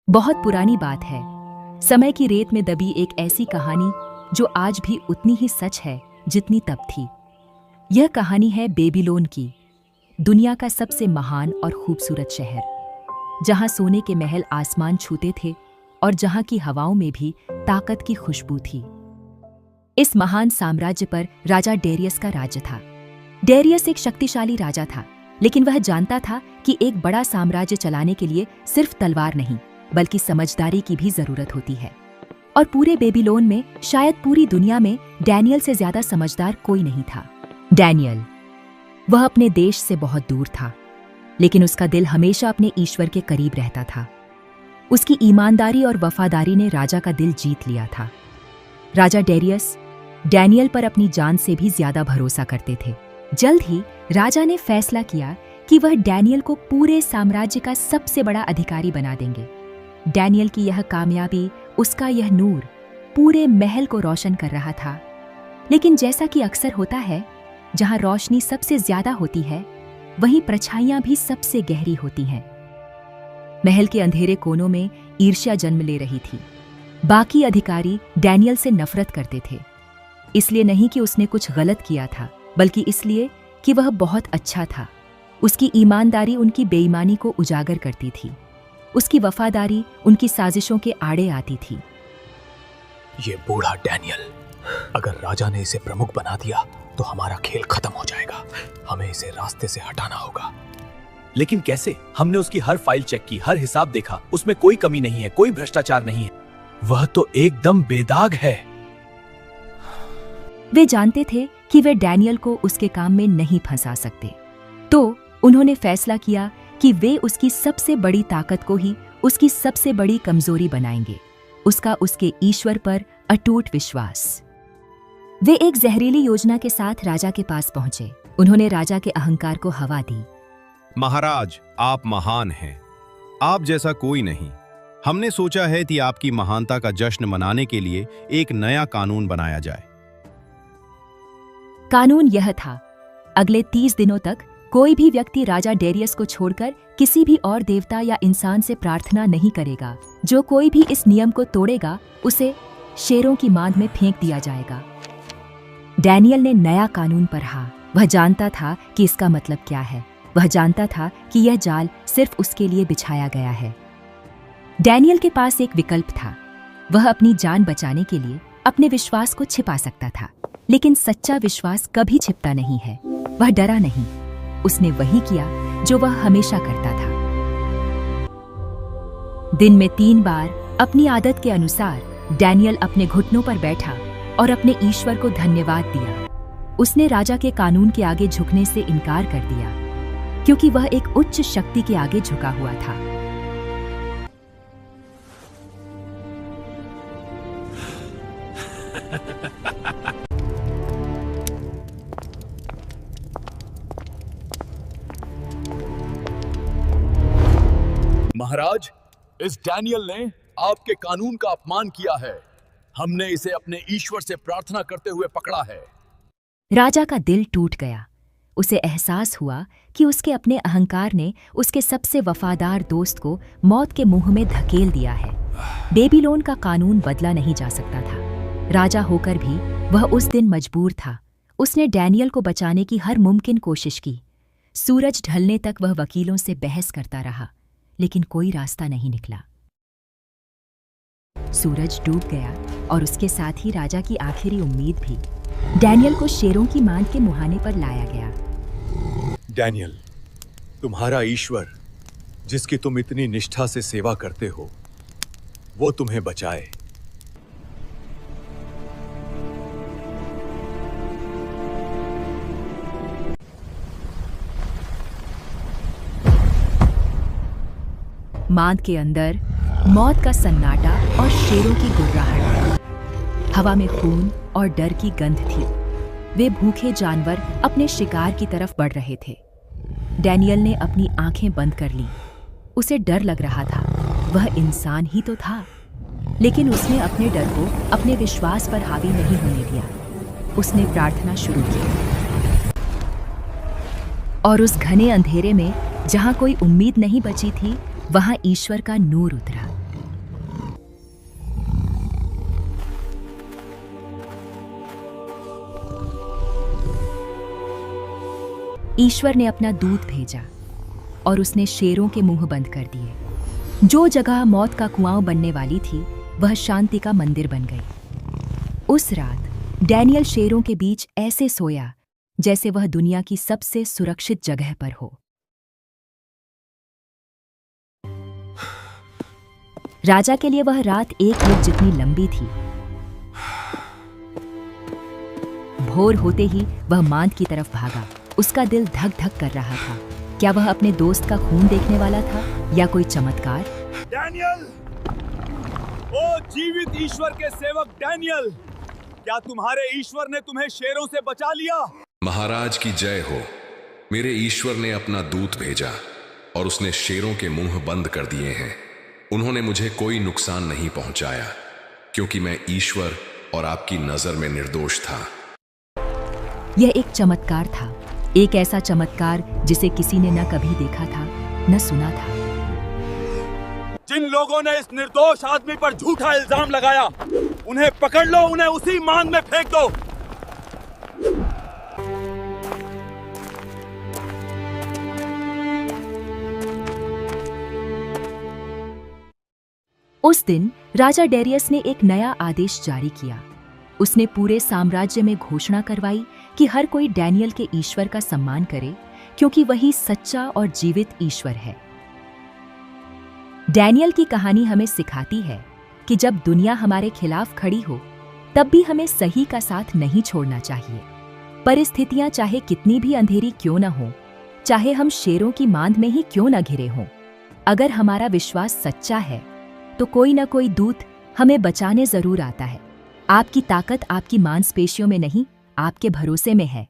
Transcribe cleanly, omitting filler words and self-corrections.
बहुत पुरानी बात है। समय की रेत में दबी एक ऐसी कहानी जो आज भी उतनी ही सच है जितनी तब थी। यह कहानी है बेबीलोन की, दुनिया का सबसे महान और खूबसूरत शहर, जहां सोने के महल आसमान छूते थे और जहां की हवाओं में भी ताकत की खुशबू थी। इस महान साम्राज्य पर राजा डेरियस का राज्य था। डेरियस एक शक्तिशाली राजा था, लेकिन वह जानता था कि एक बड़ा साम्राज्य चलाने के लिए सिर्फ तलवार नहीं बल्कि समझदारी की भी जरूरत होती है। और पूरे बेबीलोन में, शायद पूरी दुनिया में, डैनियल से ज्यादा समझदार कोई नहीं था। डैनियल, वह अपने देश से बहुत दूर था, लेकिन उसका दिल हमेशा अपने ईश्वर के करीब रहता था। उसकी ईमानदारी और वफादारी ने राजा का दिल जीत लिया था। राजा डेरियस डैनियल पर अपनी जान से भी ज्यादा भरोसा करते थे। जल्द ही राजा ने फैसला किया कि वह डैनियल को पूरे साम्राज्य का सबसे बड़ा अधिकारी बना देंगे। डैनियल की यह कामयाबी, उसका यह नूर पूरे महल को रोशन कर रहा था। लेकिन जैसा कि अक्सर होता है, जहां रोशनी सबसे ज्यादा होती है, वहीं परछाइयां भी सबसे गहरी होती हैं। महल के अंधेरे कोनों में ईर्ष्या जन्म ले रही थी। बाकी अधिकारी डैनियल से नफरत करते थे, इसलिए नहीं कि उसने कुछ गलत किया था, बल्कि इसलिए कि वह बहुत अच्छा था। उसकी ईमानदारी उनकी बेईमानी को उजागर करती थी। उसकी वफादारी उनकी साजिशों के आड़े आती थी। ये बूढ़ा डैनियल, अगर राजा ने इसे प्रमुख बना दिया तो हमारा खेल खत्म हो जाएगा। हमें इसे रास्ते से हटाना होगा। लेकिन कैसे? हमने उसकी हर फाइल चेक की, हर हिसाब देखा, उसमें कोई कमी नहीं है, कोई भ्रष्टाचार नहीं है। वह तो एकदम बेदाग है। वे जानते थे कि वे डैनियल को उसके काम में नहीं फंसा सकते, तो उन्होंने फैसला किया कि वे उसकी सबसे बड़ी ताकत को ही उसकी सबसे बड़ी कमजोरी बनाएंगे, उसका उसके ईश्वर पर अटूट विश्वास। वे एक जहरीली योजना के साथ राजा के पास पहुंचे। उन्होंने राजा के अहंकार को हवा दी। महाराज, आप महान हैं। आप जैसा कोई नहीं। हमने सोचा है कि आपकी महानता का जश्न मनाने के लिए एक नया कानून बनाया जाए। कानून यह था, अगले 30 दिनों तक कोई भी व्यक्ति राजा डेरियस को छोड़कर किसी भी और देवता या इंसान से प्रार्थना नहीं करेगा। जो कोई भी इस नियम को तोड़ेगा, उसे शेरों की मांद में फेंक दिया जाएगा। डैनियल ने नया कानून पढ़ा। वह जानता था कि इसका मतलब क्या है। वह जानता था कि यह जाल सिर्फ उसके लिए बिछाया गया है। डैनियल के पास एक विकल्प था। वह अपनी जान बचाने के लिए अपने विश्वास को छिपा सकता था, लेकिन सच्चा विश्वास कभी छिपता नहीं है। वह डरा नहीं। उसने वही किया जो वह हमेशा करता था। दिन में 3 बार अपनी आदत के अनुसार डैनियल अपने घुटनों पर बैठा और अपने ईश्वर को धन्यवाद दिया। उसने राजा के कानून के आगे झुकने से इनकार कर दिया, क्योंकि वह एक उच्च शक्ति के आगे झुका हुआ था। महाराज, इस डैनियल ने आपके कानून का अपमान किया है। हमने इसे अपने ईश्वर से प्रार्थना करते हुए पकड़ा है। राजा का दिल टूट गया। उसे एहसास हुआ कि उसके अपने अहंकार ने उसके सबसे वफादार दोस्त को मौत के मुंह में धकेल दिया है। बेबीलोन का कानून बदला नहीं जा सकता था। राजा होकर भी वह उस दिन मजबूर था। उसने डैनियल को बचाने की हर मुमकिन कोशिश की। सूरज ढलने तक वह वकीलों से बहस करता रहा, लेकिन कोई रास्ता नहीं निकला। सूरज डूब गया और उसके साथ ही राजा की आखिरी उम्मीद भी। डैनियल को शेरों की मांद के मुहाने पर लाया गया। डैनियल, तुम्हारा ईश्वर, जिसकी तुम इतनी निष्ठा से सेवा करते हो, वो तुम्हें बचाए। मांद के अंदर मौत का सन्नाटा और शेरों की गुर्राहट। हवा में खून और डर की गंध थी। वे भूखे जानवर अपने शिकार की तरफ बढ़ रहे थे। डैनियल ने अपनी आंखें बंद कर लीं। उसे डर लग रहा था। वह इंसान ही तो था, लेकिन उसने अपने डर को अपने विश्वास पर हावी नहीं होने दिया। उसने प्रार्थना शुरू की, और उस घने अंधेरे में जहां कोई उम्मीद नहीं बची थी, वहां ईश्वर का नूर उतरा। ईश्वर ने अपना दूत भेजा और उसने शेरों के मुंह बंद कर दिए। जो जगह मौत का कुआं बनने वाली थी वह शांति का मंदिर बन गई। उस रात डैनियल शेरों के बीच ऐसे सोया जैसे वह दुनिया की सबसे सुरक्षित जगह पर हो। राजा के लिए वह रात एक युग जितनी लंबी थी। भोर होते ही वह मांद की तरफ भागा। उसका दिल धक धक कर रहा था। क्या वह अपने दोस्त का खून देखने वाला था या कोई चमत्कार? डैनियल, ओ जीवित ईश्वर के सेवक डैनियल, क्या तुम्हारे ईश्वर ने तुम्हें शेरों से बचा लिया? महाराज की जय हो। मेरे ईश्वर ने अपना दूत भेजा और उसने शेरों के मुंह बंद कर दिए हैं। उन्होंने मुझे कोई नुकसान नहीं पहुंचाया क्योंकि मैं ईश्वर और आपकी नजर में निर्दोष था। यह एक चमत्कार था, एक ऐसा चमत्कार जिसे किसी ने न कभी देखा था न सुना था। जिन लोगों ने इस निर्दोष आदमी पर झूठा इल्जाम लगाया, उन्हें पकड़ लो, उन्हें उसी मांद में फेंक दो। उस दिन राजा डेरियस ने एक नया आदेश जारी किया। उसने पूरे साम्राज्य में घोषणा करवाई कि हर कोई डैनियल के ईश्वर का सम्मान करे क्योंकि वही सच्चा और जीवित ईश्वर है। डैनियल की कहानी हमें सिखाती है कि जब दुनिया हमारे खिलाफ खड़ी हो तब भी हमें सही का साथ नहीं छोड़ना चाहिए। परिस्थितियां चाहे कितनी भी अंधेरी क्यों न हो, चाहे हम शेरों की मांद में ही क्यों न घिरे हों, अगर हमारा विश्वास सच्चा है तो कोई न कोई दूत हमें बचाने जरूर आता है। आपकी ताकत आपकी मांसपेशियों में नहीं, आपके भरोसे में है।